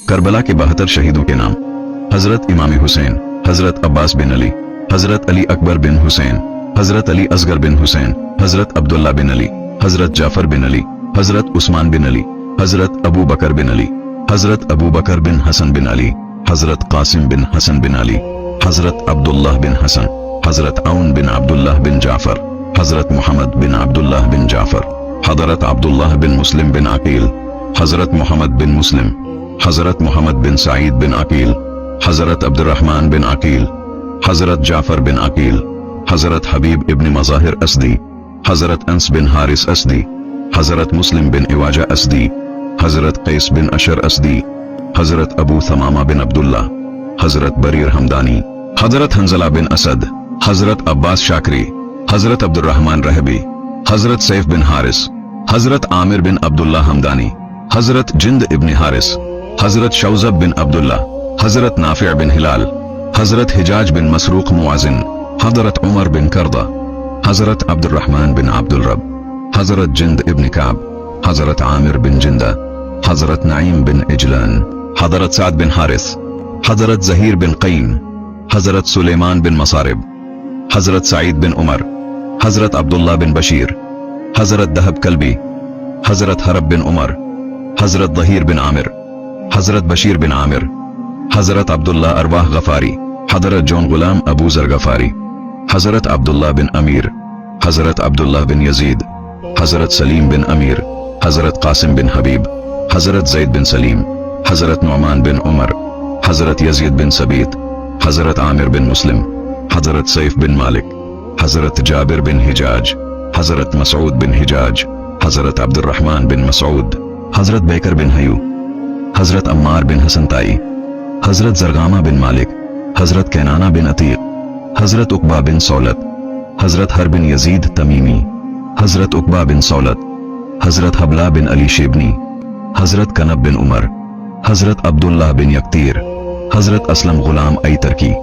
کربلا کے 72 شہیدوں کے نام: حضرت امام حسین، حضرت عباس بن علی، حضرت علی اکبر بن حسین، حضرت علی اصغر بن حسین، حضرت عبداللہ بن علی، حضرت جعفر بن علی، حضرت عثمان بن علی، حضرت ابو بکر بن علی، حضرت ابو بکر بن حسن بن علی، حضرت قاسم بن حسن بن علی، حضرت عبداللہ بن حسن، حضرت عون بن عبداللہ بن جعفر، حضرت محمد بن عبداللہ بن جعفر، حضرت عبداللہ بن مسلم بن عقیل، حضرت محمد بن مسلم، حضرت محمد بن سعید بن عقیل، حضرت عبد الرحمن بن عقیل، حضرت جعفر بن عقیل، حضرت حبیب ابن مظاہر اسدی، حضرت انس بن حارث اسدی، حضرت مسلم بن عواجہ اسدی، حضرت قیس بن اشر اسدی، حضرت ابو ثمامہ بن عبداللہ، حضرت بریر حمدانی، حضرت حنزلہ بن اسد، حضرت عباس شاکری، حضرت عبد الرحمن رہبی، حضرت سیف بن حارث، حضرت عامر بن عبداللہ حمدانی، حضرت جند ابن حارث، حضرت شوزب بن عبداللہ، حضرت نافع بن ہلال، حضرت حجاج بن مسروق موازن، حضرت عمر بن کردہ، حضرت عبد الرحمن بن عبد الرب، حضرت جند ابن کعب، حضرت عامر بن جندہ، حضرت نعیم بن اجلان، حضرت سعد بن حارث، حضرت زہیر بن قیم، حضرت سلیمان بن مصارب، حضرت سعید بن عمر، حضرت عبداللہ بن بشیر، حضرت دہب کلبی، حضرت حرب بن عمر، حضرت ظہیر بن عامر، حضرت بشیر بن عامر، حضرت عبداللہ ارواح غفاری، حضرت جون غلام ابو ذر غفاری، حضرت عبداللہ بن امیر، حضرت عبداللہ بن یزید، حضرت سلیم بن امیر، حضرت قاسم بن حبیب، حضرت زید بن سلیم، حضرت نعمان بن عمر، حضرت یزید بن ثبیت، حضرت عامر بن مسلم، حضرت سیف بن مالک، حضرت جابر بن حجاج، حضرت مسعود بن حجاج، حضرت عبد الرحمن بن مسعود، حضرت بیکر بن حیو، حضرت عمار بن حسن تائی، حضرت زرغامہ بن مالک، حضرت کینانہ بن عتیق، حضرت عقبہ بن سولت، حضرت ہر بن یزید تمیمی، حضرت عقبہ بن سولت، حضرت حبلہ بن علی شیبنی، حضرت کنب بن عمر، حضرت عبداللہ بن یکتیر، حضرت اسلم غلام ای ترکی۔